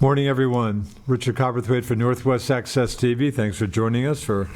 Morning, everyone. Richard Cowperthwait for Northwest Access TV. Thanks for joining us for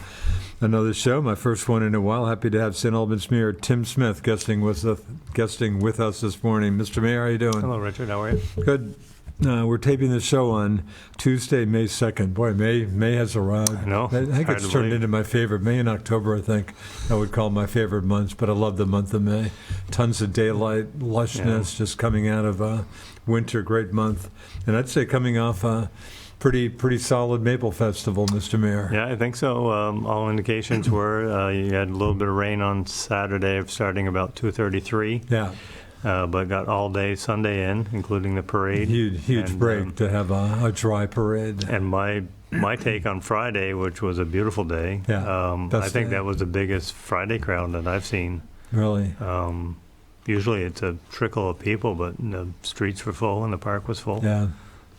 another show, my first one in a while. Happy to have St. Albans Mayor Tim Smith guesting with us this morning. Mr. Mayor, how are you doing? Hello, Richard. How are you? Good. We're taping the show on Tuesday, May 2nd. Boy, May has arrived. I know. I think it's turned into my favorite. May and October, I think, I would call my favorite months, but I love the month of May. Tons of daylight, lushness, just coming out of winter, great month. And I'd say coming off a pretty solid Maple Festival, Mr. Mayor. Yeah, I think so. All indications were you had a little bit of rain on Saturday, starting about 2:33. Yeah. But got all day Sunday in, including the parade. Huge break to have a dry parade. And my take on Friday, which was a beautiful day, I think that was the biggest Friday crowd that I've seen. Really? Usually it's a trickle of people, but the streets were full and the park was full. Yeah.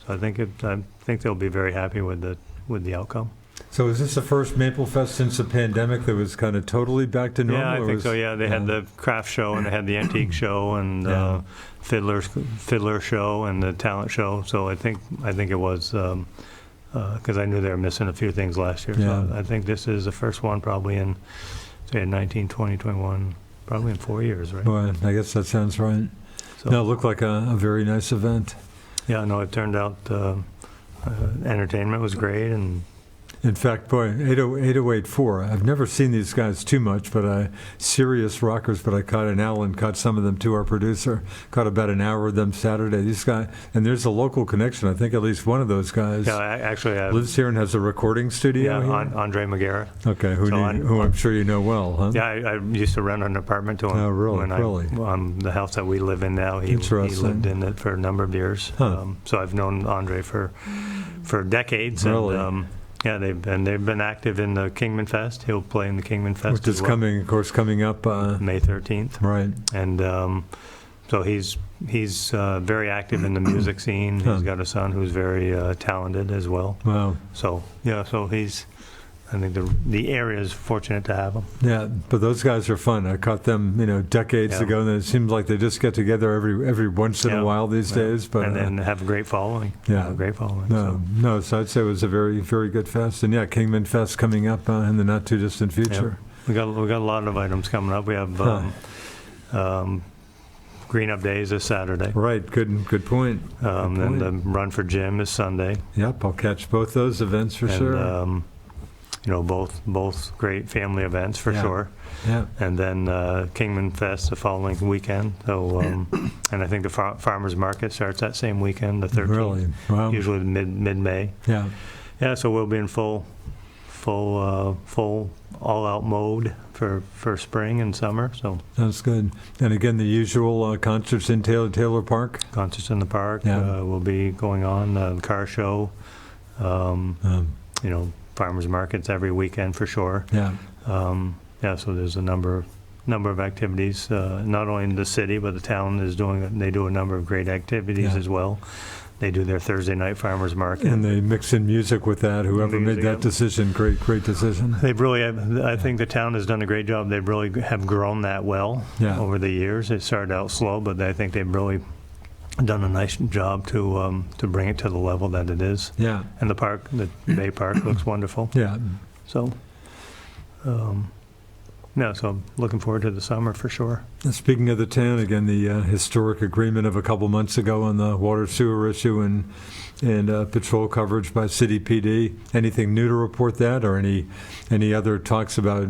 So I think they'll be very happy with the outcome. So is this the first Maple Fest since the pandemic that was kind of totally back to normal? Yeah, I think so. Yeah, they had the craft show and they had the antique show and fiddler show and the talent show. So I think it was because I knew they were missing a few things last year. Yeah. So I think this is the first one probably in 19, 20, 21, probably in 4 years, right? Well, I guess that sounds right. So, No, it looked like a very nice event. Yeah, no, it turned out entertainment was great and. In fact, boy, 8084, I've never seen these guys too much, but serious rockers, but I caught some of them too, our producer, caught about an hour of them Saturday. These guys, and there's a local connection. I think at least one of those guys lives here and has a recording studio here. Andre McGarrett. Okay, who I'm sure you know well, huh? Yeah, I used to rent an apartment to him. Oh, really? The house that we live in now, he lived in it for a number of years. Huh. So I've known Andre for decades. Really? And, yeah, they've been active in the Kingman Fest. He'll play in the Kingman Fest, which is coming up May 13th. Right. And so he's very active in the music scene. He's got a son who's very talented as well. Wow. So I think the area is fortunate to have him. Yeah, but those guys are fun. I caught them, decades ago, and it seems like they just get together every once in a while these days. But and then have a great following. Yeah, great following. So I'd say it was a very, very good fest. And yeah, Kingman Fest coming up in the not too distant future. Yeah. We got a lot of items coming up. We have Green Up Days this Saturday. Right. Good point. Then the Run for Jim is Sunday. Yep, I'll catch both those events for sure. Both great family events for sure. Yeah. And then Kingman Fest the following weekend. So, and I think the farmers market starts that same weekend, the 13th. Really? Wow. Usually mid-May. Yeah. Yeah. So we'll be in full all-out mode for spring and summer. So that's good. And again, the usual concerts in Taylor Park. Concerts in the park. Yeah. Will be going on. Car show. Farmers markets every weekend for sure. Yeah. So there's a number of activities, not only in the city, but the town is they do a number of great activities as well. They do their Thursday night farmers market. And they mix in music with that. Whoever made that decision, great decision. They've really, I think the town has done a great job. They really have grown that well over the years. It started out slow, but I think they've really done a nice job to bring it to the level that it is. Yeah. And the park, the Bay Park, looks wonderful. Yeah. So, so I'm looking forward to the summer for sure. Speaking of the town, again, the historic agreement of a couple months ago on the water sewer issue and patrol coverage by City PD. Anything new to report that, or any other talks about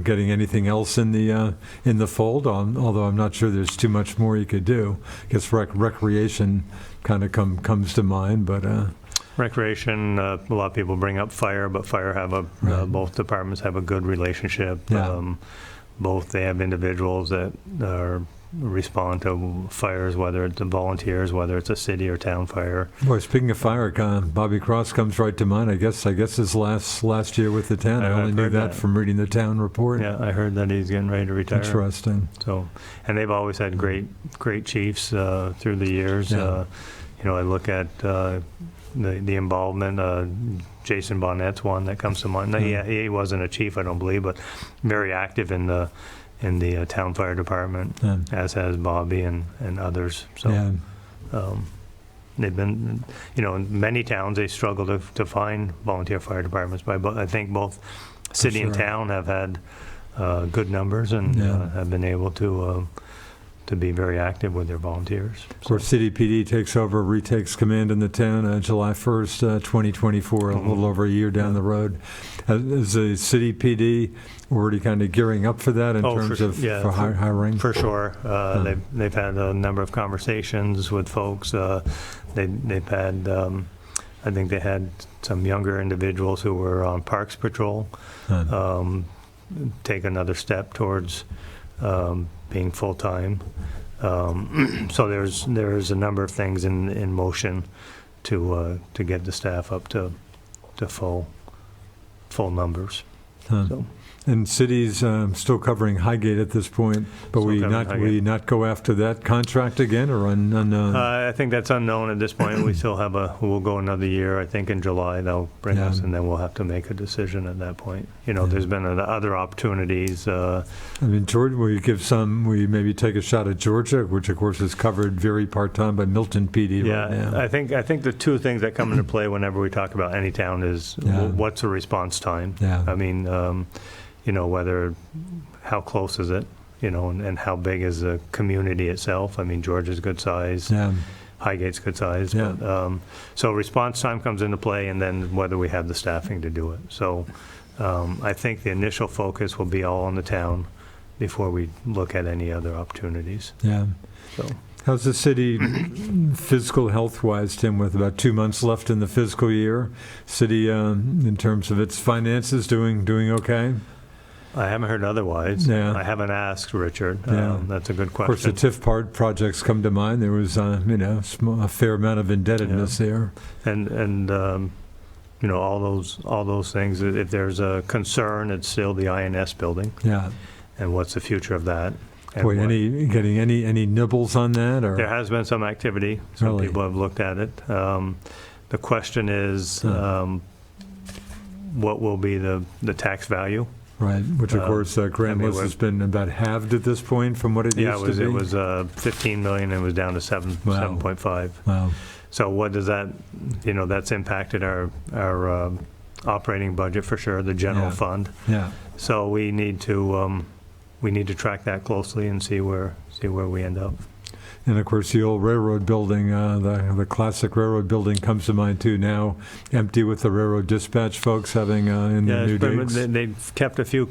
getting anything else in the fold? Although I'm not sure there's too much more you could do. I guess recreation kind of comes to mind, but. Recreation, a lot of people bring up fire, but fire both departments have a good relationship. Yeah. Both they have individuals that respond to fires, whether it's the volunteers, whether it's a city or town fire. Boy, speaking of fire, Bobby Cross comes right to mind. I guess his last year with the town. I only knew that from reading the town report. Yeah, I heard that he's getting ready to retire. Interesting. So, and they've always had great chiefs through the years. Yeah. I look at the involvement. Jason Bonnet's one that comes to mind. He wasn't a chief, I don't believe, but very active in the town fire department, as has Bobby and others. So, They've been, in many towns, they struggle to find volunteer fire departments, but I think both city and sure. town have had good numbers and Yeah. have been able to be very active with their volunteers. Of course, City PD retakes command in the town July 1st, 2024, a little over a year down the road. Is the City PD already kind of gearing up for that in terms of hiring? For sure. They've had a number of conversations with folks. They've had, I think they had some younger individuals who were on Parks Patrol take another step towards being full-time. So there's a number of things in motion to get the staff up to full numbers. So. And cities still covering Highgate at this point, but we not go after that contract again, or unknown? I think that's unknown at this point. We still have we'll go another year. I think in July they'll bring us, and then we'll have to make a decision at that point. There's been other opportunities. I mean, Georgia, we maybe take a shot at Georgia, which of course is covered very part-time by Milton PD right now. I think the two things that come into play whenever we talk about any town is what's the response time. Yeah. I mean, how close is it, and how big is the community itself? I mean, Georgia's good size, Highgate's good size, but, so response time comes into play, and then whether we have the staffing to do it. So I think the initial focus will be all on the town before we look at any other opportunities. Yeah. So. How's the city fiscal health-wise, Tim, with about 2 months left in the fiscal year? City, in terms of its finances, doing okay? I haven't heard otherwise. Yeah. I haven't asked, Richard. Yeah. That's a good question. Of course, the TIF projects come to mind. There was, a fair amount of indebtedness there. And all those things. If there's a concern, it's still the INS building. Yeah. And what's the future of that? And Boy, getting any nibbles on that? Or? There has been some activity. Some Really? people have looked at it. The question is, what will be the tax value? Right, which of course Grand List has been about halved at this point from what it used to be. It was 15 million and it was down to 7.5. Wow. So what does that, that's impacted our operating budget for sure, the general fund. Yeah. So we need to track that closely and see where we end up. And of course, the old railroad building, the classic railroad building comes to mind too. Now empty with the railroad dispatch folks having in the new digs. They've kept 2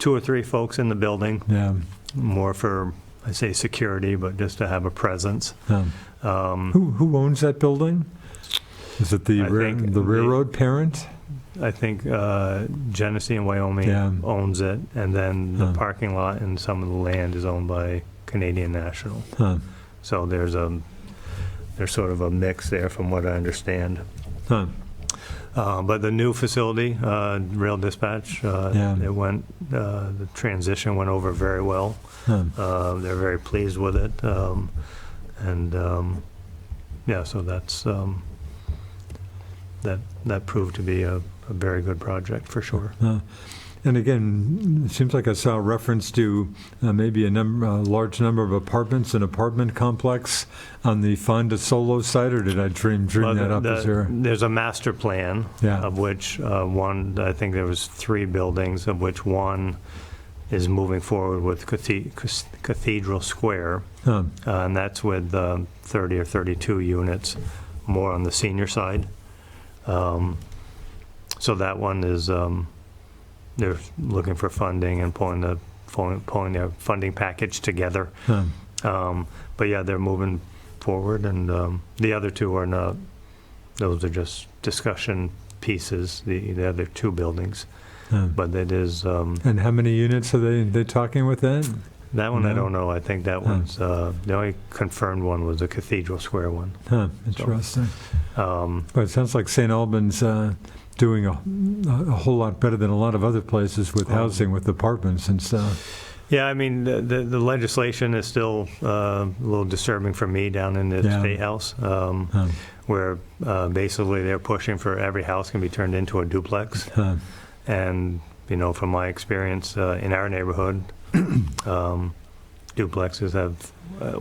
or 3 folks in the building. Yeah. More for, I say, security, but just to have a presence. Who owns that building? Is it the railroad parent? I think Genesee and Wyoming owns it, and then the parking lot and some of the land is owned by Canadian National. So there's sort of a mix there, from what I understand. But the new facility, rail dispatch, the transition went over very well. They're very pleased with it, so that's that proved to be a very good project for sure. And again, it seems like I saw a reference to maybe a large number of apartments, an apartment complex on the Fonda Solo site, or did I dream that up? There's a master plan of which one, I think there was 3 buildings, of which one is moving forward with Cathedral Square, and that's with 30 or 32 units, more on the senior side. So that one is... they're looking for funding and pulling their funding package together. But yeah, they're moving forward, and the other 2 are not. Those are just discussion pieces. The other 2 buildings, but it is. And how many units are they talking with that? That one I don't know. I think that one's the only confirmed one was the Cathedral Square one. Interesting. But it sounds like St. Albans. Doing a whole lot better than a lot of other places with housing, with apartments and stuff. Yeah, I mean, the legislation is still a little disturbing for me down in the State House, where basically they're pushing for every house can be turned into a duplex. And, from my experience in our neighborhood, duplexes have,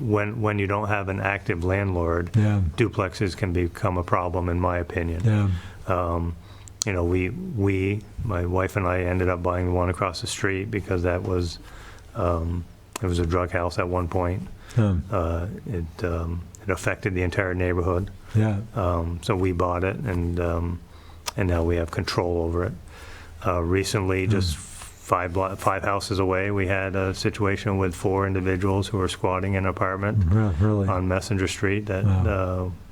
when you don't have an active landlord, Yeah. duplexes can become a problem, in my opinion. Yeah. You know, my wife and I ended up buying the one across the street because that was, it was a drug house at one point. It affected the entire neighborhood. Yeah. So we bought it, and now we have control over it. Recently, just five houses away, we had a situation with 4 individuals who were squatting in an apartment Really? on Messenger Street that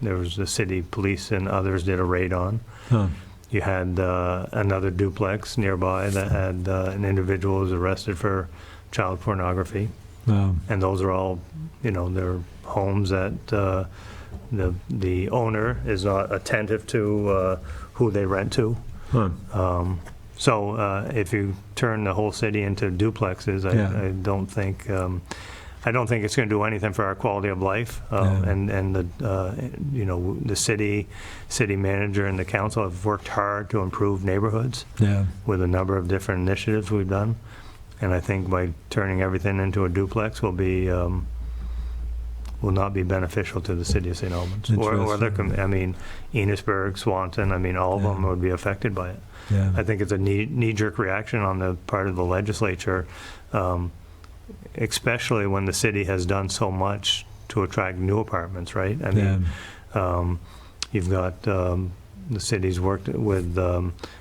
there was the city police and others did a raid on. Huh. You had another duplex nearby that had an individual who was arrested for child pornography. Wow. And those are all, you know, they're homes that the owner is not attentive to who they rent to. Huh. So if you turn the whole city into duplexes, I don't think it's going to do anything for our quality of life. And the you know, the city manager and the council have worked hard to improve neighborhoods with a number of different initiatives we've done. And I think by turning everything into a duplex will not be beneficial to the city of St. Albans or other. I mean, Enosburg, Swanton. I mean, all of them would be affected by it. Yeah. I think it's a knee-jerk reaction on the part of the legislature, especially when the city has done so much to attract new apartments. Right? I mean, you've got the city's worked with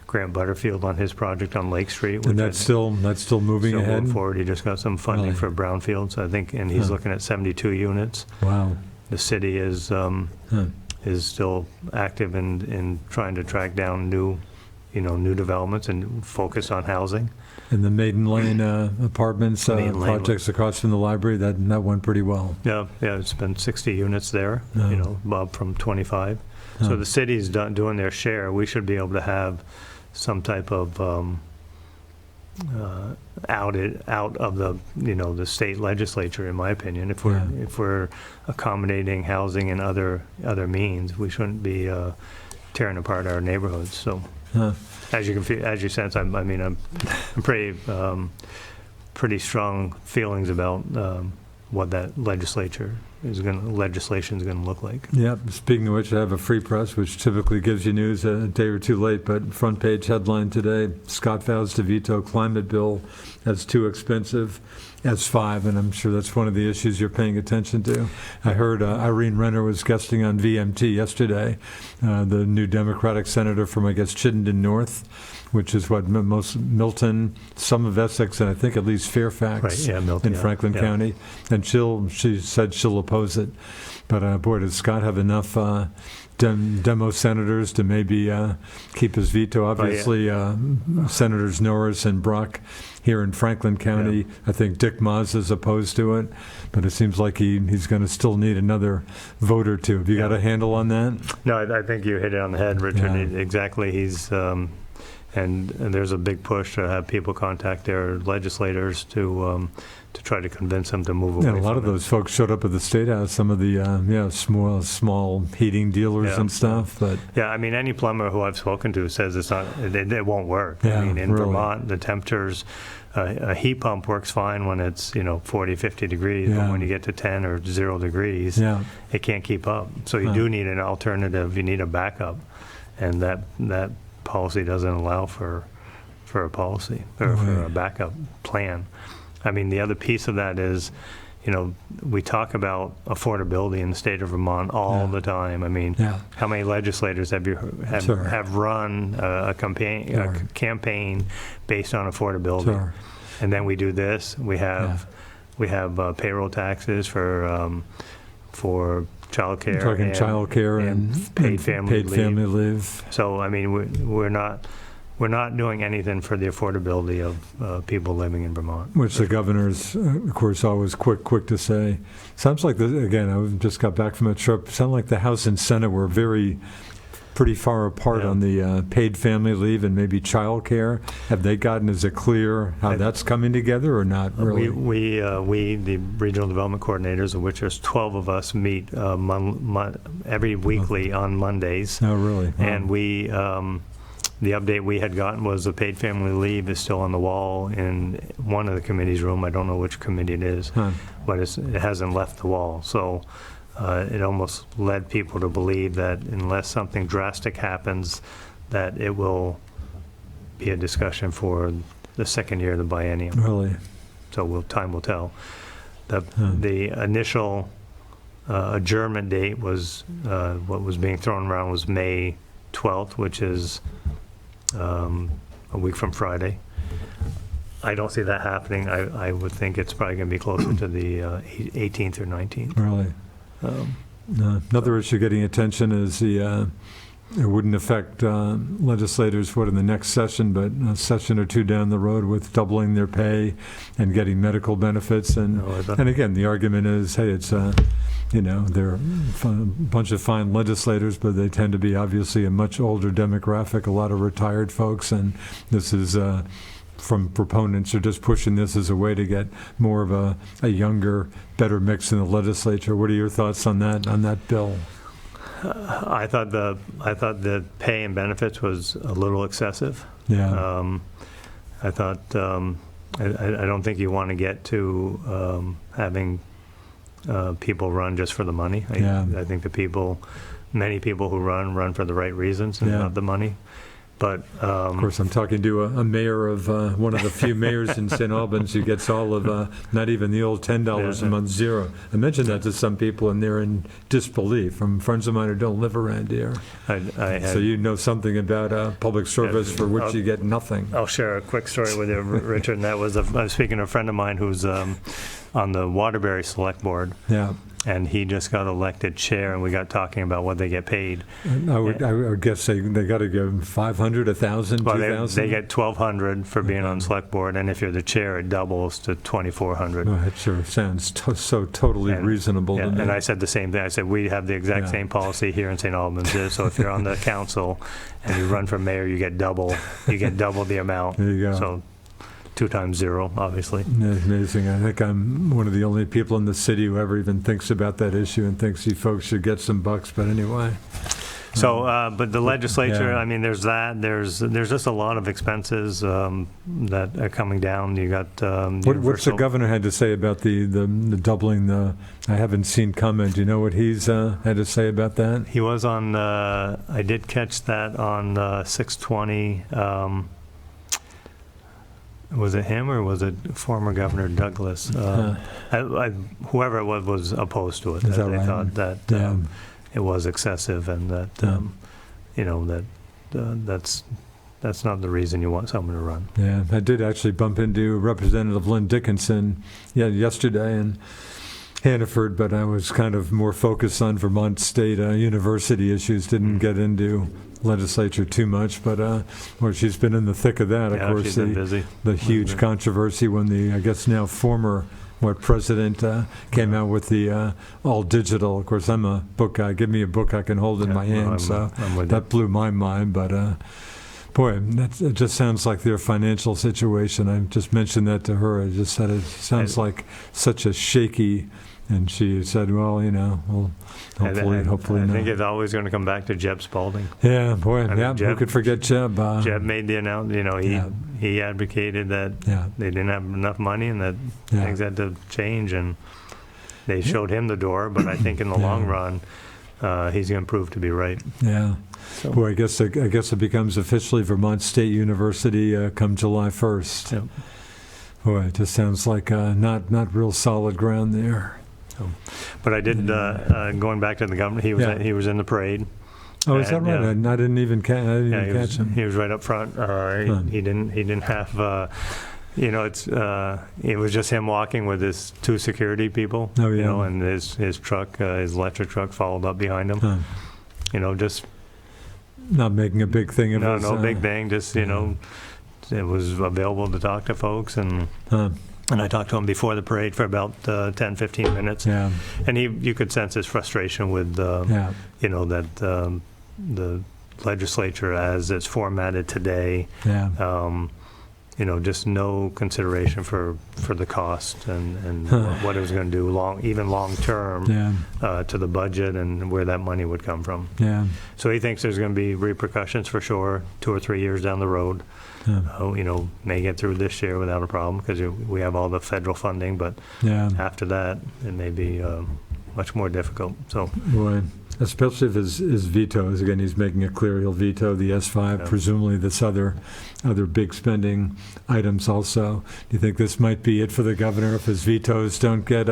Grant Butterfield on his project on Lake Street. And that's still moving ahead? Moving forward. He just got some funding for brownfields, I think, and he's looking at 72 units. Wow. The city is still active in trying to track down new developments and focus on housing. And the Maiden Lane apartments projects across from the library, that went pretty well. Yeah, it's been 60 units there, you know, up from 25. So the city's doing their share. We should be able to have some type of out of the, you know, the state legislature, in my opinion. If we're accommodating housing and other means, we shouldn't be tearing apart our neighborhoods. So as you sense, I'm pretty strong feelings about what that legislation is going to look like. Yeah. Speaking of which, I have a free press, which typically gives you news a day or two late, but front page headline today: Scott vows to veto climate bill as too expensive. As 5, and I'm sure that's one of the issues you're paying attention to. I heard Irene Renner was guesting on VMT yesterday, the new Democratic senator from, I guess, Chittenden North, which is what most Milton, some of Essex, and I think at least Fairfax Milton, in Franklin County. And she said she'll oppose it. But boy, does Scott have enough demo senators to maybe keep his veto? Obviously, Senators Norris and Brock here in Franklin County. I think Dick Maas is opposed to it, but it seems like he's going to still need another vote or two. Have you got a handle on that? No, I think you hit it on the head, Richard. Exactly. He's and there's a big push to have people contact their legislators to try to convince them to move away. Yeah, a lot of those folks showed up at the State House. Some of the small heating dealers and stuff. But I mean, any plumber who I've spoken to says it won't work. I mean, in Vermont, the temperatures, a heat pump works fine when it's 40, 50 degrees, but when you get to 10 or 0 degrees, it can't keep up. So you do need an alternative. You need a backup, and that policy doesn't allow for a policy or for a backup plan. I mean, the other piece of that is, we talk about affordability in the state of Vermont all the time. I mean, how many legislators have run a campaign based on affordability? Sure. And then we do this. We have payroll taxes for childcare and paid family leave. So I mean, we're not doing anything for the affordability of people living in Vermont. Which the governor's, of course, always quick to say. Sounds like, again, I just got back from a trip, sounded like the House and Senate were pretty far apart on the paid family leave and maybe child care. Have they gotten, is it clear how that's coming together or not really? We the regional development coordinators, of which there's 12 of us, meet every weekly on Mondays. Oh, really? And The update we had gotten was the paid family leave is still on the wall in one of the committee's room. I don't know which committee it is, but it hasn't left the wall. So it almost led people to believe that unless something drastic happens, that it will be a discussion for the second year of the biennium. Really? So time will tell. The initial adjournment date was, what was being thrown around was May 12th, which is a week from Friday. I don't see that happening. I would think it's probably going to be closer to the 18th or 19th. Really? Another issue getting attention is it wouldn't affect legislators, in the next session, but a session or two down the road with doubling their pay and getting medical benefits. And again, the argument is, hey, it's, they're a bunch of fine legislators, but they tend to be obviously a much older demographic, a lot of retired folks, and this is, from proponents, are just pushing this as a way to get more of a younger, better mix in the legislature. What are your thoughts on that bill? I thought the pay and benefits was a little excessive. Yeah. I thought I don't think you want to get to having people run just for the money. I think many people who run for the right reasons and not the money. But of course, I'm talking to a mayor of one of the few mayors in St. Albans who gets all of not even the old $10 a month, zero. I mentioned that to some people, and they're in disbelief. From friends of mine who don't live around here. So you know something about public service for which you get nothing. I'll share a quick story with you, Richard. And that was I was speaking to a friend of mine who's on the Waterbury Select Board. Yeah. And he just got elected chair, and we got talking about what they get paid. I would guess they got to give them 500, 1,000, 2,000. They get 1,200 for being on select board, and if you're the chair, it doubles to 2,400. Oh, that sure sounds so totally reasonable to me. And I said the same thing. I said we have the exact same policy here in St. Albans. So if you're on the council and you run for mayor, you get double. You get double the amount. There you go. So 2 times 0, obviously. Amazing. I think I'm one of the only people in the city who ever even thinks about that issue and thinks you folks should get some bucks. But anyway. So, but the legislature, I mean, there's that. There's just a lot of expenses that are coming down. You got what's the governor had to say about the doubling the? I haven't seen comment. Do you know what he's had to say about that? He was on. I did catch that on 620. Was it him or was it former Governor Douglas? Whoever it was opposed to it. Is that they right? thought that it was excessive, and that that's not the reason you want someone to run. Yeah, I did actually bump into Representative Lynn Dickinson yesterday in Hannaford, but I was kind of more focused on Vermont State University issues. Didn't get into legislature too much, but she's been in the thick of that. Of course, she's been busy. The huge controversy when the, I guess now former president came out with the all digital. Of course, I'm a book guy. Give me a book I can hold in my hand. So that blew my mind. But boy, it just sounds like their financial situation. I just mentioned that to her. I just said it sounds like such a shaky. And she said, well, hopefully not. I think it's always going to come back to Jeb Spalding. Yeah, boy, who could forget Jeb? Jeb made the announcement, he advocated that they didn't have enough money and that things had to change, and they showed him the door, but I think in the long run, he's going to prove to be right. Yeah. So. Boy, I guess it becomes officially Vermont State University come July 1st. Yep. Boy, it just sounds like not real solid ground there. But I did, going back to the governor, he was in the parade. Oh, is that right? I didn't even catch him. He was right up front. He didn't have, it was just him walking with his 2 security people. Oh, yeah. And his truck, his electric truck, followed up behind him. Just not making a big thing of it. No big thing. Just it was available to talk to folks, and I talked to him before the parade for about 10, 15 minutes. Yeah. And you could sense his frustration with, that the legislature as it's formatted today, just no consideration for the cost and what it was going to do long term to the budget and where that money would come from. Yeah. So he thinks there's going to be repercussions for sure 2 or 3 years down the road. May get through this year without a problem because we have all the federal funding, but after that it may be much more difficult. So, boy, especially if his vetoes, again, he's making it clear he'll veto the S5, presumably this other big spending items also. Do you think this might be it for the governor if his vetoes don't get,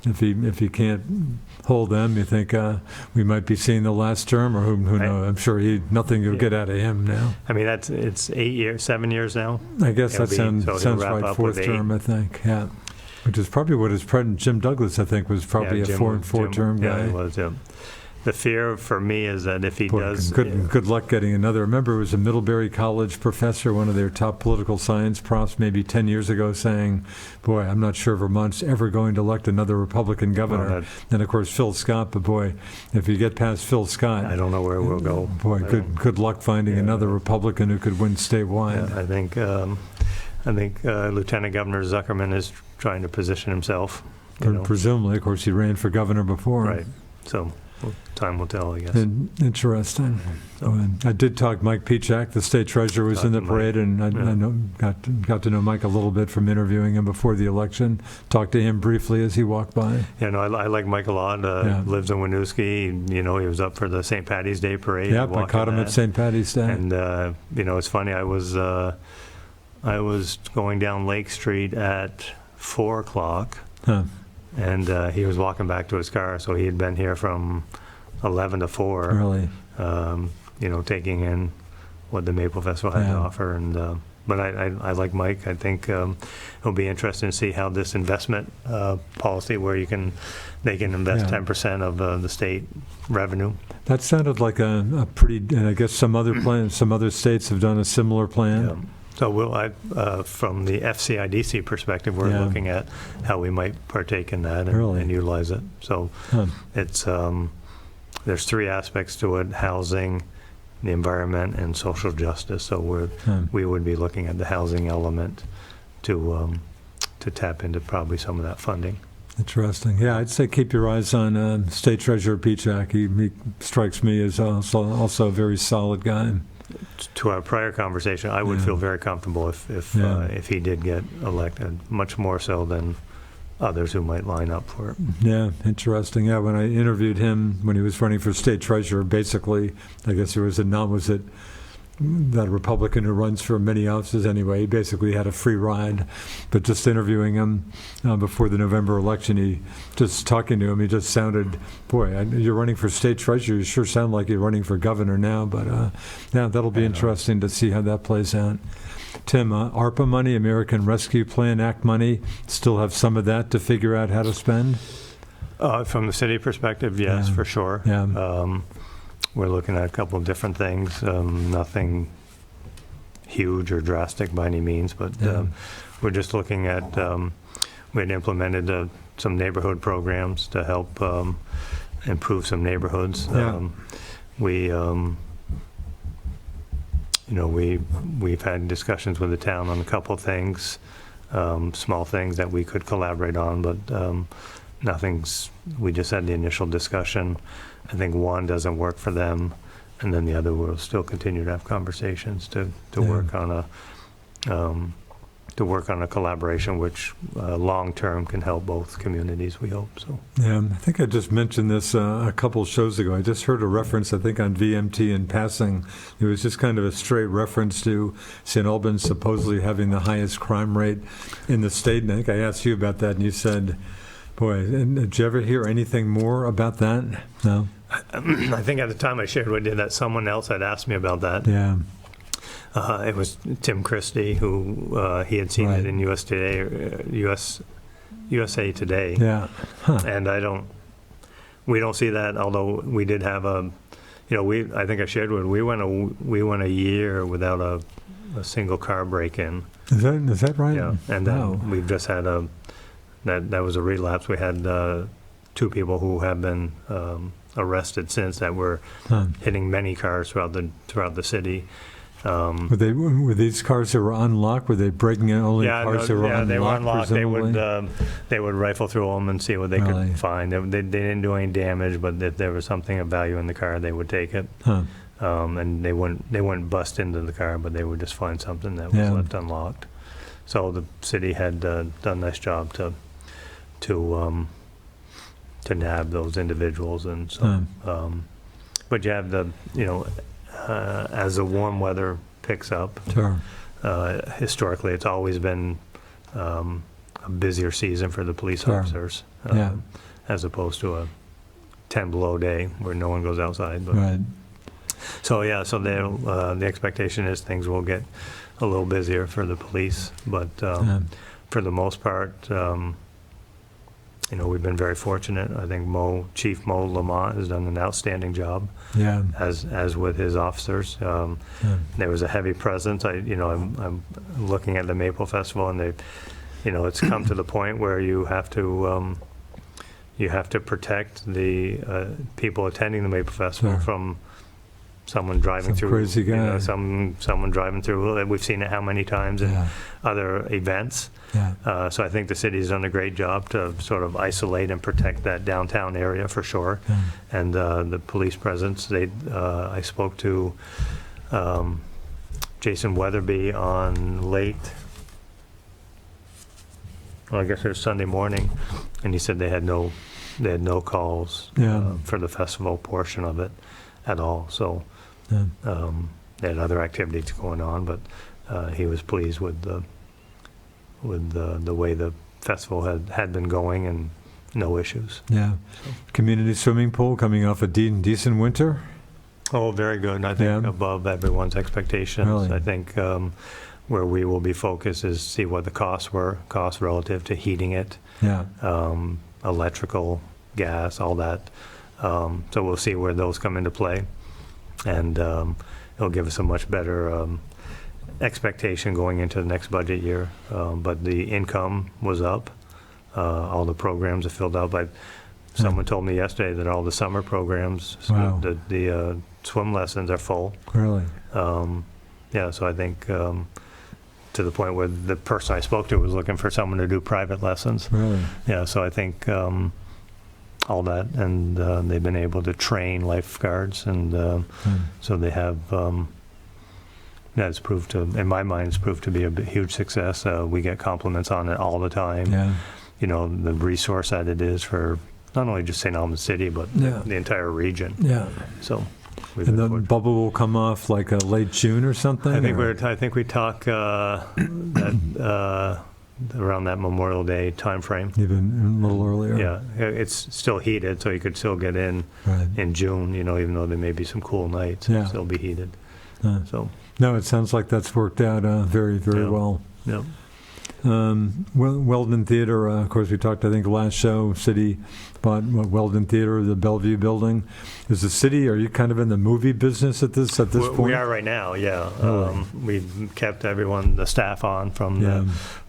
if he can't hold them, you think we might be seeing the last term, or who knows? I'm sure nothing you'll get out of him now. I mean, it's 7 years now. I guess that sounds right, fourth term, I think, Which is probably what his president, Jim Douglas, I think, was probably a 4-term guy. Yeah, he was, The fear for me is that if he does... Good luck getting another. Remember, it was a Middlebury College professor, one of their top political science profs, maybe 10 years ago, saying, boy, I'm not sure Vermont's ever going to elect another Republican governor. And, of course, Phil Scott, but boy, if you get past Phil Scott... I don't know where we'll go. Boy, good luck finding another Republican who could win statewide. Yeah, I think Lieutenant Governor Zuckerman is trying to position himself. Presumably, of course, he ran for governor before. Right. So time will tell, I guess. Interesting. I did talk Mike Pichak, the state treasurer, was in the parade, and I got to know Mike a little bit from interviewing him before the election. Talked to him briefly as he walked by. Yeah, no, I like Mike a lot. Lives in Winooski. He was up for the St. Patty's Day parade. Yeah, I caught him at St. Patty's Day. And it's funny. I was going down Lake Street at 4 o'clock. And he was walking back to his car, so he had been here from 11 to 4. Really? Taking in what the Maple Festival had to offer. And but I like Mike. I think it'll be interesting to see how this investment policy, where they can invest 10% of the state revenue. That sounded like a pretty. And I guess some other states have done a similar plan. Yeah. So from the FCIDC perspective, we're looking at how we might partake in that and utilize it. So it's there's 3 aspects to it: housing, the environment, and social justice. So we would be looking at the housing element to tap into probably some of that funding. Interesting. Yeah, I'd say keep your eyes on State Treasurer Pichak. He strikes me as also a very solid guy. To our prior conversation, I would feel very comfortable if he did get elected, much more so than others who might line up for it. Yeah, interesting. Yeah, when I interviewed him when he was running for state treasurer, basically, I guess there was that Republican who runs for many offices anyway, he basically had a free ride. But just interviewing him before the November election, talking to him, he just sounded, boy, you're running for state treasurer, you sure sound like you're running for governor now. But that'll be interesting to see how that plays out. Tim, ARPA money, American Rescue Plan Act money, still have some of that to figure out how to spend? From the city perspective, yes, for sure. Yeah. We're looking at a couple of different things, nothing huge or drastic by any means, but we're just looking at, we had implemented some neighborhood programs to help improve some neighborhoods. We've had discussions with the town on a couple of things, small things that we could collaborate on, but we just had the initial discussion. I think one doesn't work for them, and then the other will still continue to have conversations to work on a collaboration which long term can help both communities, we hope. So I think I just mentioned this a couple shows ago. I just heard a reference, I think, on VMT in passing. It was just kind of a straight reference to St. Albans supposedly having the highest crime rate in the state. And I think I asked you about that, and you said, boy, did you ever hear anything more about that? No? I think at the time I shared with you that someone else had asked me about that. Yeah. It was Tim Christie, who he had seen it in USA Today. Yeah. And we don't see that, although we did have I think I shared with we went a year without a single car break-in. Is that right? Yeah. And then we've just had that was a relapse. We had 2 people who have been arrested since that were hitting many cars throughout the city, Were these cars that were unlocked? Were they breaking in only cars that were unlocked? Yeah, they were unlocked. Presumably? They would rifle through them and see what they Really? could find. They didn't do any damage, but if there was something of value in the car, they would take it. Huh. And they wouldn't bust into the car, but they would just find something that was Yeah. left unlocked. So the city had done a nice job to nab those individuals, and so. But you have as the warm weather picks up, Sure. historically it's always been a busier season for the police Sure. officers, Yeah. as opposed to a 10 below day where no one goes outside. But Right. so the expectation is things will get a little busier for the police, but for the most part, we've been very fortunate. I think Chief Mo Lamont has done an outstanding job, Yeah. as with his officers. There was a heavy presence. I'm looking at the Maple Festival, and it's come to the point where you have to protect the people attending the Maple Festival Sure. from someone driving Some through. crazy guy. Someone driving through. We've seen it how many times in Yeah. other events. Yeah. So I think the city's done a great job to sort of isolate and protect that downtown area for sure. Yeah. And the police presence, I spoke to Jason Weatherby on I guess it was Sunday morning, and he said they had no calls Yeah. for the festival portion of it at all. So Yeah. they had other activities going on, but he was pleased with the way the festival had been going, and no issues. Yeah. Community swimming pool coming off a decent winter. Oh, very good. I think Yeah. above everyone's expectations. Really? I think where we will be focused is see what the costs relative to heating it, Yeah. electrical, gas, all that. So we'll see where those come into play, and it'll give us a much better expectation going into the next budget year. But the income was up. All the programs are filled out. Someone told me yesterday that all the summer programs, Wow. the swim lessons are full. Really. So I think to the point where the person I spoke to was looking for someone to do private lessons. Really. Yeah, so I think all that, and they've been able to train lifeguards, and so they have. That's proved to, in my mind, it's proved to be a huge success. We get compliments on it all the time. Yeah. The resource that it is for not only just St. Albans City, but Yeah. the entire region. Yeah. So. And the bubble will come off like late June or something? I think or? we talk around that Memorial Day timeframe. Even a little earlier? Yeah, it's still heated, so you could still get in Right. in June, even though there may be some cool nights, Yeah. it'll still be heated. So, No, it sounds like that's worked out very, very Yeah. well. yeah. Weldon Theater, of course, we talked, I think, last show, city bought Weldon Theater, the Bellevue building. Is the city, are you kind of in the movie business at this point? We are right now, yeah. Really? We've kept the staff on from Yeah.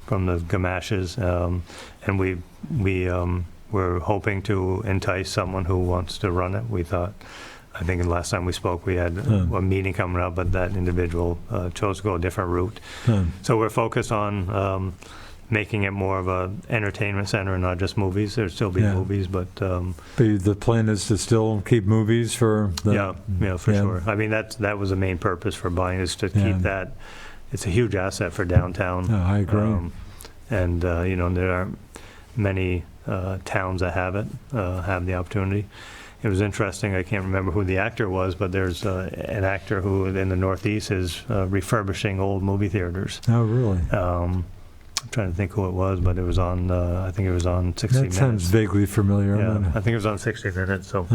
the Gamashes, and we're hoping to entice someone who wants to run it. I think the last time we spoke, we had a meeting coming up, but that individual chose to go a different route. So we're focused on making it more of a entertainment center and not just movies. There'll still be Yeah. movies, but The plan is to still keep movies for the... yeah, for sure. I mean, that was the main purpose for buying, is to Yeah. keep that. It's a huge asset for downtown. I agree. And there aren't many towns that have the opportunity. It was interesting. I can't remember who the actor was, but there's an actor who in the Northeast is refurbishing old movie theaters. Oh, really? I'm trying to think who it was, but it was on. I think it was on 60 That sounds Minutes. vaguely familiar. Yeah, I think it was on 60 Minutes. So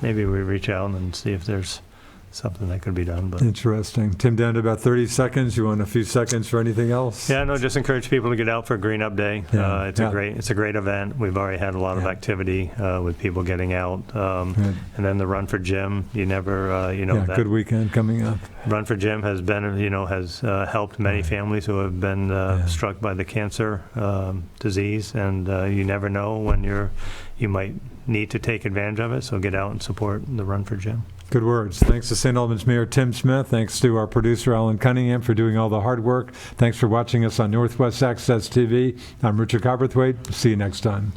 maybe we reach out and see if there's something that could be done. But Interesting. Tim, down to about 30 seconds. You want a few seconds for anything else? yeah, no, just encourage people to get out for Green Up Day. Yeah. It's a great event. We've already had a lot of Yeah. activity with people getting out, Good. and then the Run for Jim. You never, Yeah, that good weekend coming up. Run for Jim has been, has helped many Right. families who have been struck by the cancer disease, and you never know when you might need to take advantage of it. So get out and support the Run for Jim. Good words. Thanks to St. Albans Mayor Tim Smith. Thanks to our producer, Alan Cunningham, for doing all the hard work. Thanks for watching us on Northwest Access TV. I'm Richard Cowperthwait. See you next time.